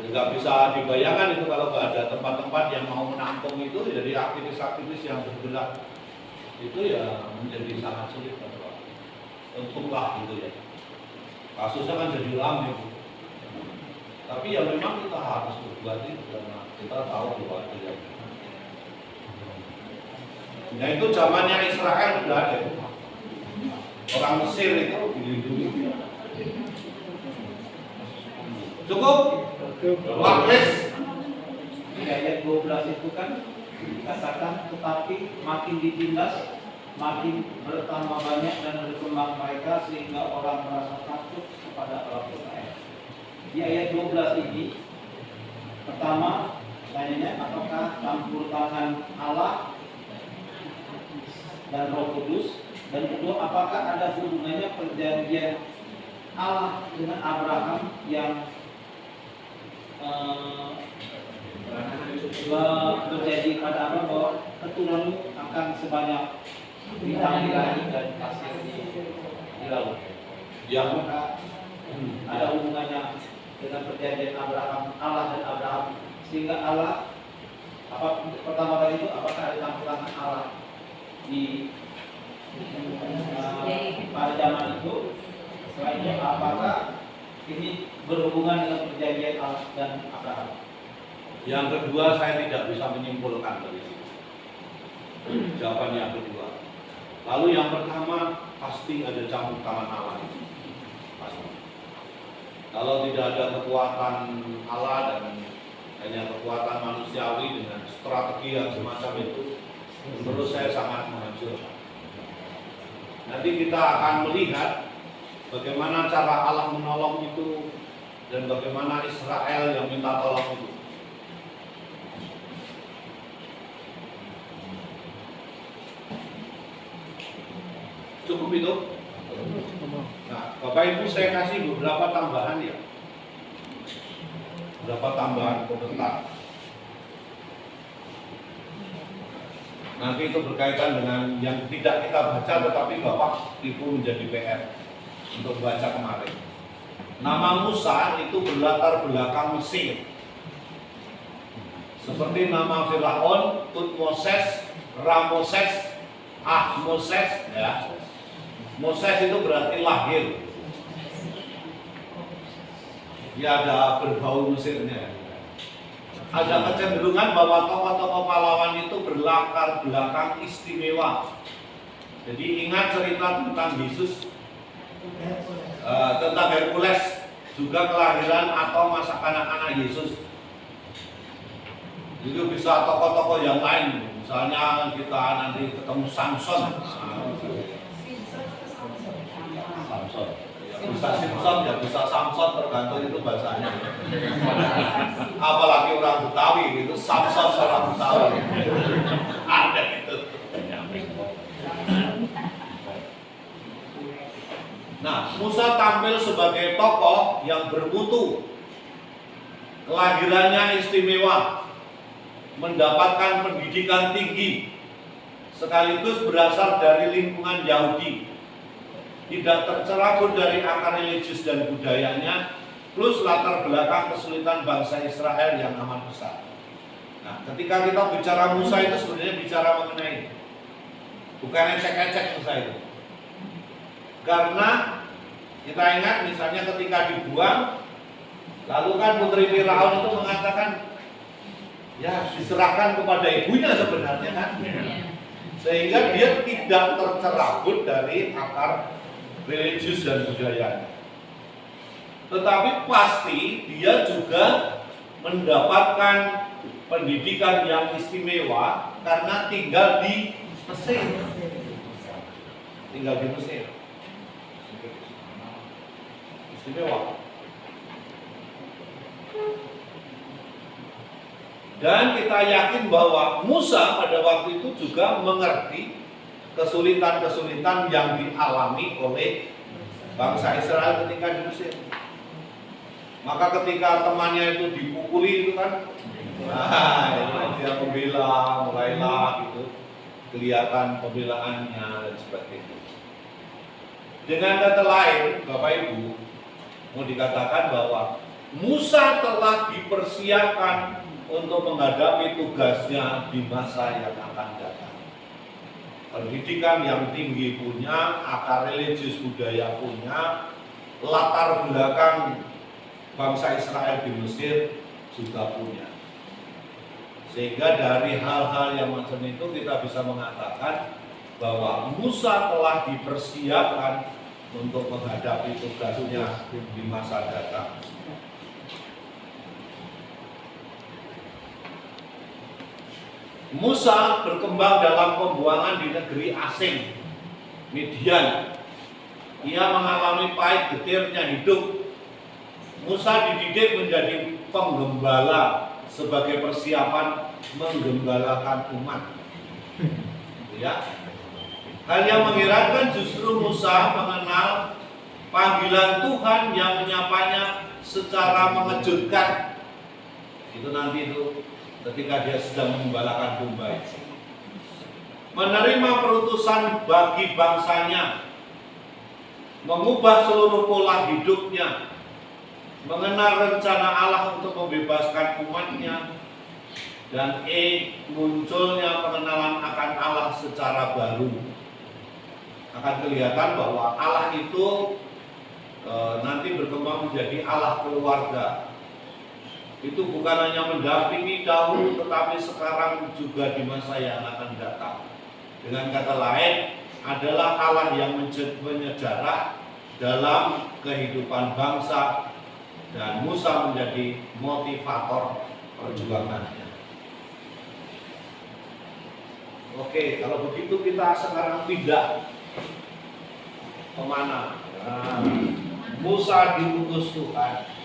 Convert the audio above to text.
Jadi nggak bisa dibayangkan itu kalau nggak ada tempat-tempat yang mau menampung itu, jadi aktivis-aktivis yang bergerak itu ya menjadi sangat sulit untuklah gitu ya. Kasusnya kan jadi rame. Tapi ya memang kita harus berbuat itu karena kita tahu bahwa itu ya. Nah itu zamannya Israel sudah ada. Orang Mesir itu dilindungi. Cukup? Waklis. Di ayat 12 itu kan dikatakan tetapi makin ditindas makin bertambah banyak dan berkembang mereka sehingga orang merasa takut kepada Allah Israel. Di ayat 12 ini pertama tanyanya apakah campur tangan Allah dan Roh Kudus, dan kedua apakah ada hubungannya perjanjian Allah dengan Abraham yang berjanji pada Abraham bahwa keturunanmu akan sebanyak bintang di langit dan pasir di laut. Ya. Apakah ada hubungannya dengan perjanjian Abraham, Allah dan Abraham, sehingga Allah pertama kali itu apakah ada campur tangan Allah di pada zaman itu? Selainnya apakah ini berhubungan dengan perjanjian Allah dan Abraham? Yang kedua saya tidak bisa menyimpulkan dari situ. Jawaban yang kedua. Lalu yang pertama pasti ada campur tangan Allah itu. Pasti. Kalau tidak ada kekuatan Allah dan hanya kekuatan manusiawi dengan strategi yang semacam itu, menurut saya sangat menghancurkan. Nanti kita akan melihat bagaimana cara Allah menolong itu dan bagaimana Israel yang minta tolong itu. Cukup itu? Nah, Bapak Ibu saya kasih beberapa tambahan ya. Beberapa tambahan komentar. Nanti itu berkaitan dengan yang tidak kita baca tetapi Bapak Ibu menjadi PR untuk baca kemarin. Nama Musa itu berlatar belakang Mesir. Seperti nama Firaun, Tutmoses, Ramoses, Ahmoses ya. Moses itu berarti lahir. Ya ada berbau Mesirnya. Ada kecenderungan bahwa tokoh-tokoh pahlawan itu berlatar belakang istimewa. Jadi ingat cerita tentang Yesus, tentang Hercules, juga kelahiran atau masa kanak-kanak Yesus. Itu bisa tokoh-tokoh yang lain. Misalnya kita nanti ketemu Samson. Bisa Simpson ya bisa Samson, tergantung itu bahasanya. Apalagi orang Betawi itu Samson orang Betawi. Ada itu. Nah, Musa tampil sebagai tokoh yang bermutu, kelahirannya istimewa, mendapatkan pendidikan tinggi, sekaligus berasal dari lingkungan Yahudi, tidak tercerabut dari akar religius dan budayanya, plus latar belakang kesulitan bangsa Israel yang amat besar. Nah, ketika kita bicara Musa itu sebenarnya bicara mengenai bukan ecek-ecek Musa itu. Karena kita ingat misalnya ketika dibuang, lalu kan putri Firaun itu mengatakan ya diserahkan kepada ibunya sebenarnya kan. Sehingga dia tidak tercerabut dari akar religius dan budaya. Tetapi pasti dia juga mendapatkan pendidikan yang istimewa karena tinggal di Mesir. Tinggal di Mesir. Istimewa. Dan kita yakin bahwa Musa pada waktu itu juga mengerti kesulitan-kesulitan yang dialami oleh bangsa Israel ketika di Mesir. Maka ketika temannya itu dipukuli itu kan, nah, dia membela, mulailah gitu, kelihatan pembelaannya dan sebagainya. Dengan kata lain, Bapak Ibu, mau dikatakan bahwa Musa telah dipersiapkan untuk menghadapi tugasnya di masa yang akan datang. Pendidikan yang tinggi punya, akar religius budaya punya, latar belakang bangsa Israel di Mesir juga punya. Sehingga dari hal-hal yang macam itu kita bisa mengatakan bahwa Musa telah dipersiapkan untuk menghadapi tugasnya di masa datang. Musa berkembang dalam pembuangan di negeri asing, Midian. Ia mengalami pahit getirnya hidup. Musa dididik menjadi penggembala sebagai persiapan menggembalakan umat. Ya. Hal yang mengherankan justru Musa mengenal panggilan Tuhan yang menyapanya secara mengejutkan. Itu nanti itu ketika dia sedang menggembalakan domba. Menerima perutusan bagi bangsanya, mengubah seluruh pola hidupnya, mengenal rencana Allah untuk membebaskan umatnya, dan munculnya pengenalan akan Allah secara baru. Akan kelihatan bahwa Allah itu nanti berkembang menjadi Allah keluarga. Itu bukan hanya mendampingi dahulu, tetapi sekarang juga di masa yang akan datang. Dengan kata lain, adalah Allah yang menyejarah dalam kehidupan bangsa, dan Musa menjadi motivator perjuangannya. Oke, kalau begitu kita sekarang pindah kemana? Musa diutus Tuhan